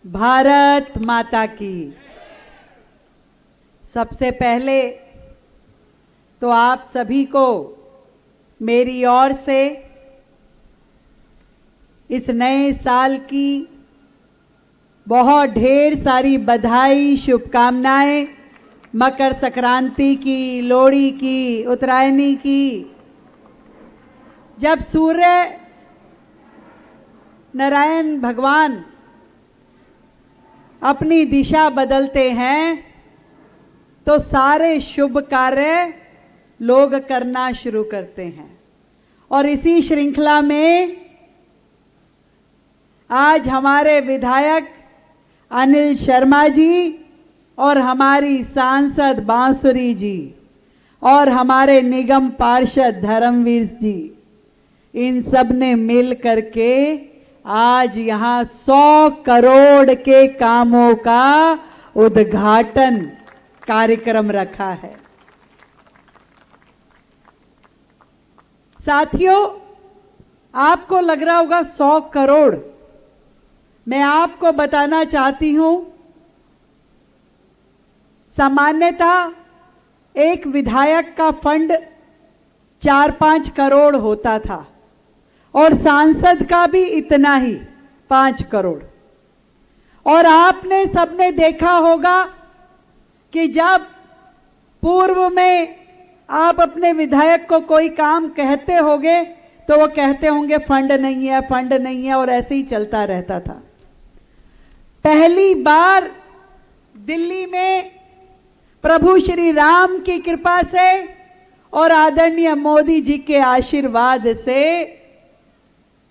भारत माता की। सबसे पहले तो आप सभी को मेरी ओर से इस नए साल की बहुत ढेर सारी बधाई, शुभकामनाएं। मकर संक्रांति की, लोहड़ी की, उत्तरायणी की। जब सूर्य नारायण भगवान अपनी दिशा बदलते हैं तो सारे शुभ कार्य लोग करना शुरू करते हैं। और इसी श्रृंखला में आज हमारे विधायक अनिल शर्मा जी और हमारी सांसद बांसुरी जी और हमारे निगम पार्षद धर्मवीर जी, इन सब ने मिल करके आज यहां 100 करोड़ के कामों का उद्घाटन कार्यक्रम रखा है। साथियों, आपको लग रहा होगा 100 करोड़। मैं आपको बताना चाहती हूं, सामान्यतः एक विधायक का फंड 4-5 करोड़ होता था और सांसद का भी इतना ही, 5 करोड़। और आपने सबने देखा होगा कि जब पूर्व में आप अपने विधायक को कोई काम कहते होंगे तो वो कहते होंगे फंड नहीं है, फंड नहीं है, और ऐसे ही चलता रहता था। पहली बार दिल्ली में प्रभु श्री राम की कृपा से और आदरणीय मोदी जी के आशीर्वाद से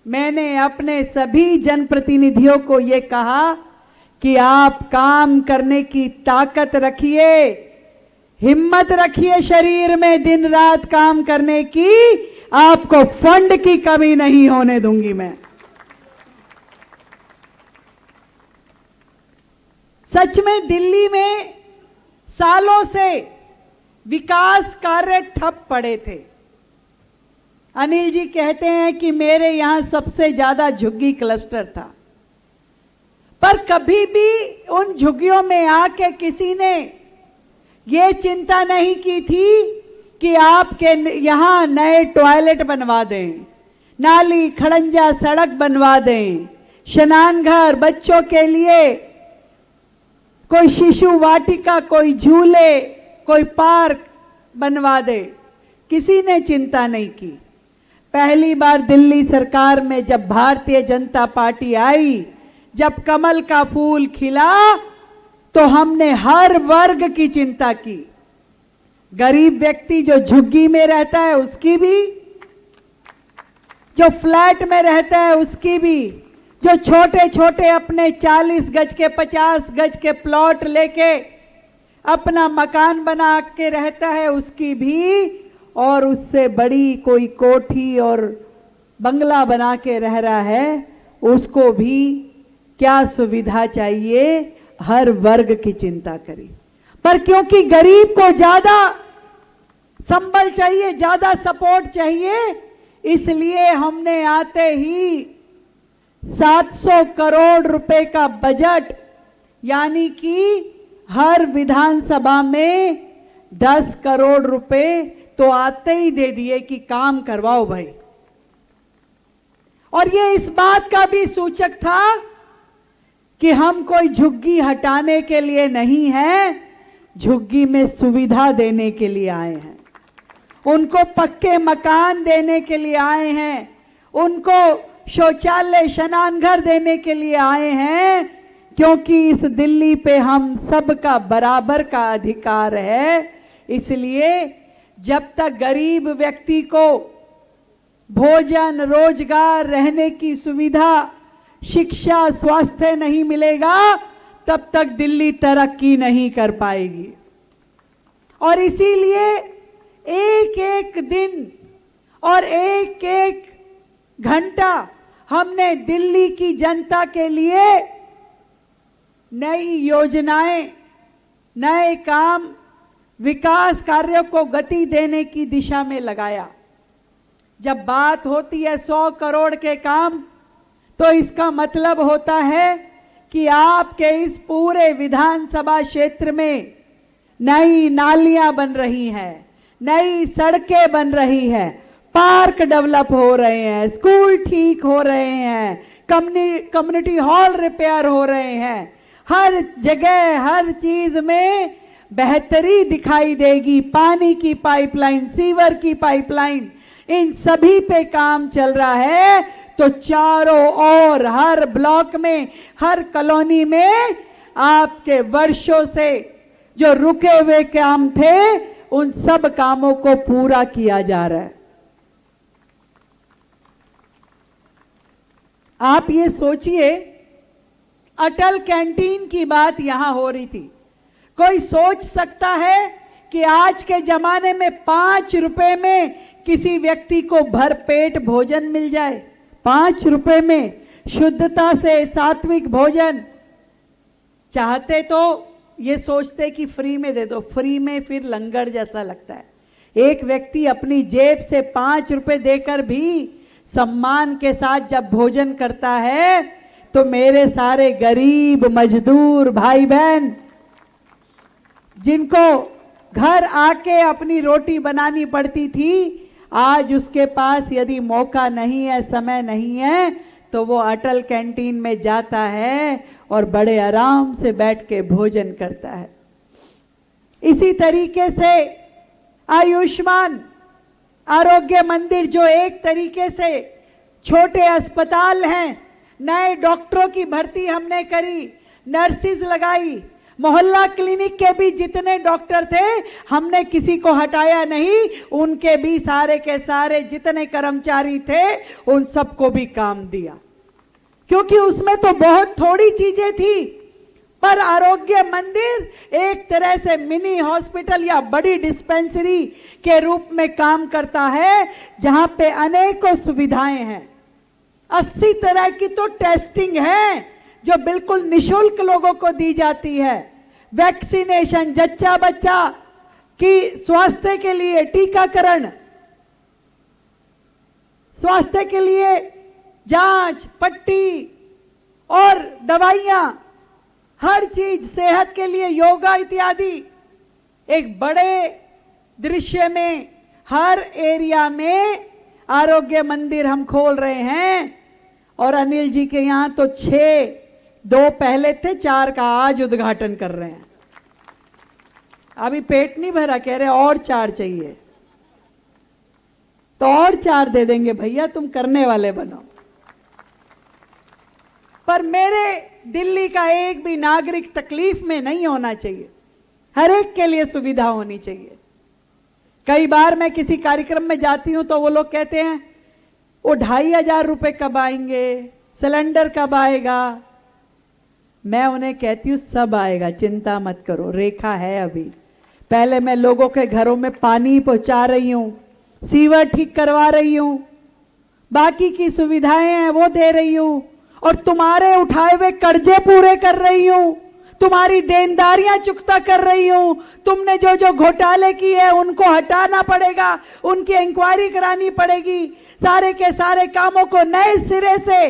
मैंने अपने सभी जनप्रतिनिधियों को ये कहा कि आप काम करने की ताकत रखिए, हिम्मत रखिए शरीर में, दिन रात काम करने की। आपको फंड की कमी नहीं होने दूंगी मैं। सच में दिल्ली में सालों से विकास कार्य ठप पड़े थे। अनिल जी कहते हैं कि मेरे यहां सबसे ज्यादा झुग्गी क्लस्टर था, पर कभी भी उन झुग्गियों में आके किसी ने ये चिंता नहीं की थी कि आपके यहां नए टॉयलेट बनवा दें, नाली खड़ंजा सड़क बनवा दें, स्नान घर, बच्चों के लिए कोई शिशु वाटिका, कोई झूले, कोई पार्क बनवा दे। किसी ने चिंता नहीं की। पहली बार दिल्ली सरकार में जब भारतीय जनता पार्टी आई, जब कमल का फूल खिला, तो हमने हर वर्ग की चिंता की। गरीब व्यक्ति जो झुग्गी में रहता है उसकी भी, जो फ्लैट में रहता है उसकी भी, जो छोटे छोटे अपने 40 गज के 50 गज के प्लॉट लेके अपना मकान बना के रहता है उसकी भी, और उससे बड़ी कोई कोठी और बंगला बना के रह रहा है उसको भी क्या सुविधा चाहिए, हर वर्ग की चिंता करी। पर क्योंकि गरीब को ज्यादा संबल चाहिए, ज्यादा सपोर्ट चाहिए, इसलिए हमने आते ही 700 करोड़ रुपए का बजट, यानी कि हर विधानसभा में 10 करोड़ रुपए तो आते ही दे दिए कि काम करवाओ भाई। और ये इस बात का भी सूचक था कि हम कोई झुग्गी हटाने के लिए नहीं है, झुग्गी में सुविधा देने के लिए आए हैं, उनको पक्के मकान देने के लिए आए हैं, उनको शौचालय, स्नान घर देने के लिए आए हैं, क्योंकि इस दिल्ली पे हम सबका बराबर का अधिकार है। इसलिए जब तक गरीब व्यक्ति को भोजन, रोजगार, रहने की सुविधा, शिक्षा, स्वास्थ्य नहीं मिलेगा, तब तक दिल्ली तरक्की नहीं कर पाएगी। और इसीलिए एक एक दिन और एक एक घंटा हमने दिल्ली की जनता के लिए नई योजनाएं, नए काम, विकास कार्यों को गति देने की दिशा में लगाया। जब बात होती है 100 करोड़ के काम, तो इसका मतलब होता है कि आपके इस पूरे विधानसभा क्षेत्र में नई नालियां बन रही हैं, नई सड़कें बन रही हैं, पार्क डेवलप हो रहे हैं, स्कूल ठीक हो रहे हैं, कम्युनिटी हॉल रिपेयर हो रहे हैं। हर जगह हर चीज में बेहतरी दिखाई देगी। पानी की पाइपलाइन, सीवर की पाइपलाइन, इन सभी पे काम चल रहा है। तो चारों ओर हर ब्लॉक में, हर कॉलोनी में आपके वर्षों से जो रुके हुए काम थे उन सब कामों को पूरा किया जा रहा है। आप ये सोचिए, अटल कैंटीन की बात यहां हो रही थी। कोई सोच सकता है कि आज के जमाने में 5 रुपए में किसी व्यक्ति को भरपेट भोजन मिल जाए? 5 रुपए में शुद्धता से सात्विक भोजन। चाहते तो ये सोचते कि फ्री में दे दो, फ्री में फिर लंगर जैसा लगता है। एक व्यक्ति अपनी जेब से 5 रुपए देकर भी सम्मान के साथ जब भोजन करता है तो मेरे सारे गरीब मजदूर भाई बहन जिनको घर आके अपनी रोटी बनानी पड़ती थी, आज उसके पास यदि मौका नहीं है, समय नहीं है, तो वो अटल कैंटीन में जाता है और बड़े आराम से बैठ के भोजन करता है। इसी तरीके से आयुष्मान आरोग्य मंदिर, जो एक तरीके से छोटे अस्पताल हैं, नए डॉक्टरों की भर्ती हमने करी, नर्सिस लगाई, मोहल्ला क्लिनिक के भी जितने डॉक्टर थे हमने किसी को हटाया नहीं, उनके भी सारे के सारे जितने कर्मचारी थे उन सबको भी काम दिया, क्योंकि उसमें तो बहुत थोड़ी चीजें थी। पर आरोग्य मंदिर एक तरह से मिनी हॉस्पिटल या बड़ी डिस्पेंसरी के रूप में काम करता है, जहां पे अनेकों सुविधाएं हैं। 80 तरह की तो टेस्टिंग है जो बिल्कुल निशुल्क लोगों को दी जाती है। वैक्सीनेशन, जच्चा बच्चा की स्वास्थ्य के लिए टीकाकरण, स्वास्थ्य के लिए जांच, पट्टी और दवाइयां, हर चीज, सेहत के लिए योगा इत्यादि। एक बड़े दृश्य में हर एरिया में आरोग्य मंदिर हम खोल रहे हैं। और अनिल जी के यहां तो 6, 2 पहले थे, 4 का आज उद्घाटन कर रहे हैं। अभी पेट नहीं भरा, कह रहे और 4 चाहिए, तो और 4 दे देंगे भैया, तुम करने वाले बनो। पर मेरे दिल्ली का एक भी नागरिक तकलीफ में नहीं होना चाहिए, हर एक के लिए सुविधा होनी चाहिए। कई बार मैं किसी कार्यक्रम में जाती हूं तो वो लोग कहते हैं वो 2500 रुपए कब आएंगे, सिलेंडर कब आएगा। मैं उन्हें कहती हूं सब आएगा, चिंता मत करो, रेखा है अभी। पहले मैं लोगों के घरों में पानी पहुंचा रही हूं, सीवर ठीक करवा रही हूं, बाकी की सुविधाएं हैं वो दे रही हूं, और तुम्हारे उठाए हुए कर्जे पूरे कर रही हूं, तुम्हारी देनदारियां चुकता कर रही हूं। तुमने जो जो घोटाले किए हैं उनको हटाना पड़ेगा, उनकी इंक्वायरी करानी पड़ेगी, सारे के सारे कामों को नए सिरे से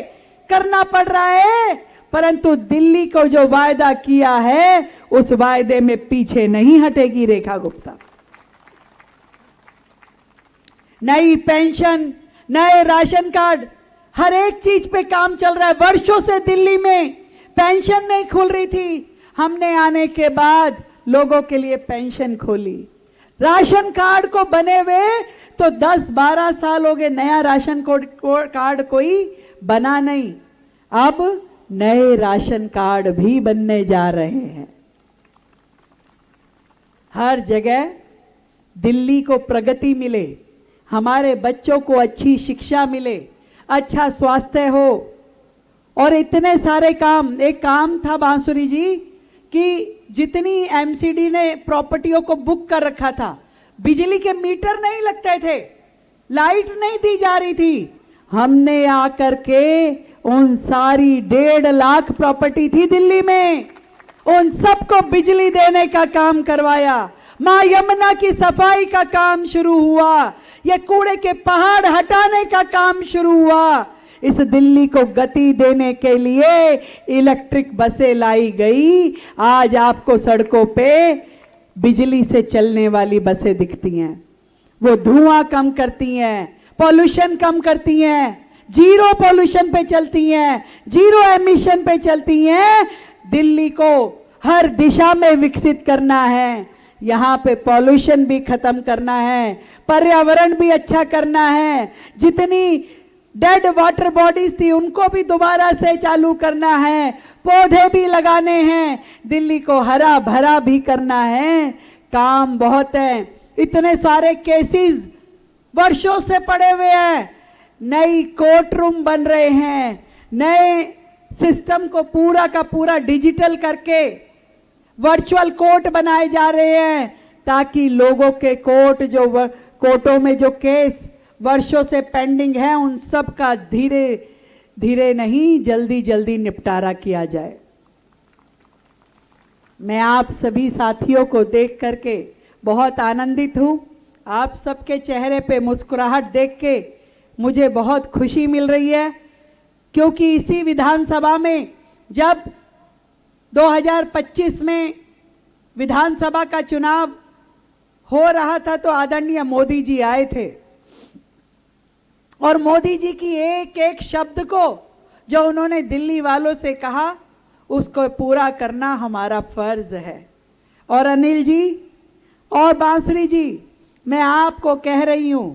करना पड़ रहा है। परंतु दिल्ली को जो वायदा किया है उस वायदे में पीछे नहीं हटेगी रेखा गुप्ता। नई पेंशन, नए राशन कार्ड, हर एक चीज पे काम चल रहा है। वर्षों से दिल्ली में पेंशन नहीं खुल रही थी, हमने आने के बाद लोगों के लिए पेंशन खोली। राशन कार्ड को बने हुए तो 10-12 साल हो गए, नया राशन कार्ड कोई बना नहीं। अब नए राशन कार्ड भी बनने जा रहे हैं। हर जगह दिल्ली को प्रगति मिले, हमारे बच्चों को अच्छी शिक्षा मिले, अच्छा स्वास्थ्य हो, और इतने सारे काम। एक काम था बांसुरी जी कि जितनी एमसीडी ने प्रॉपर्टियों को बुक कर रखा था, बिजली के मीटर नहीं लगते थे, लाइट नहीं दी जा रही थी, हमने आकर के उन सारी 1.5 लाख प्रॉपर्टी थी दिल्ली में, उन सबको बिजली देने का काम करवाया। मां यमुना की सफाई का काम शुरू हुआ, ये कूड़े के पहाड़ हटाने का काम शुरू हुआ, इस दिल्ली को गति देने के लिए इलेक्ट्रिक बसें लाई गई। आज आपको सड़कों पे बिजली से चलने वाली बसें दिखती हैं। वो धुआं कम करती हैं, पॉल्यूशन कम करती हैं, जीरो पॉल्यूशन पे चलती हैं, जीरो एमिशन पे चलती हैं। दिल्ली को हर दिशा में विकसित करना है, यहाँ पे पॉल्यूशन भी खत्म करना है, पर्यावरण भी अच्छा करना है, जितनी डेड वाटर बॉडीज थी उनको भी दोबारा से चालू करना है, पौधे भी लगाने हैं, दिल्ली को हरा भरा भी करना है। काम बहुत है, इतने सारे केसेस वर्षों से पड़े हुए हैं, नई कोर्ट रूम बन रहे हैं, नए सिस्टम को पूरा का पूरा डिजिटल करके वर्चुअल कोर्ट बनाए जा रहे हैं, ताकि लोगों के कोर्टों में जो केस वर्षों से पेंडिंग है उन सब का धीरे धीरे नहीं जल्दी जल्दी निपटारा किया जाए। मैं आप सभी साथियों को देख करके बहुत आनंदित हूं। आप सबके चेहरे पे मुस्कुराहट देख के मुझे बहुत खुशी मिल रही है, क्योंकि इसी विधानसभा में जब 2025 में विधानसभा का चुनाव हो रहा था तो आदरणीय मोदी जी आए थे, और मोदी जी की एक एक शब्द को जो उन्होंने दिल्ली वालों से कहा उसको पूरा करना हमारा फर्ज है। और अनिल जी और बांसुरी जी, मैं आपको कह रही हूं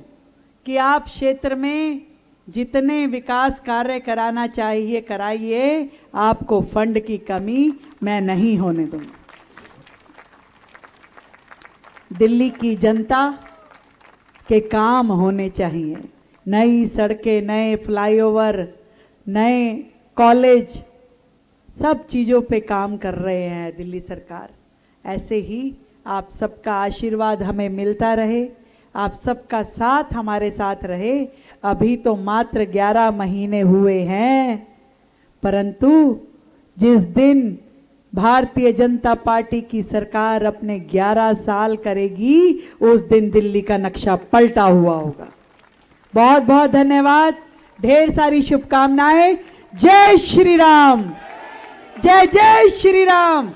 कि आप क्षेत्र में जितने विकास कार्य कराना चाहिए कराइए, आपको फंड की कमी मैं नहीं होने दूंगा। दिल्ली की जनता के काम होने चाहिए, नई सड़कें, नए फ्लाईओवर, नए कॉलेज, सब चीज़ों पे काम कर रहे हैं दिल्ली सरकार। ऐसे ही आप सबका आशीर्वाद हमें मिलता रहे, आप सबका साथ हमारे साथ रहे। अभी तो मात्र 11 महीने हुए हैं, परंतु जिस दिन भारतीय जनता पार्टी की सरकार अपने 11 साल करेगी उस दिन दिल्ली का नक्शा पलटा हुआ होगा। बहुत बहुत धन्यवाद, ढेर सारी शुभकामनाएं। जय श्री राम, जय जय श्री राम।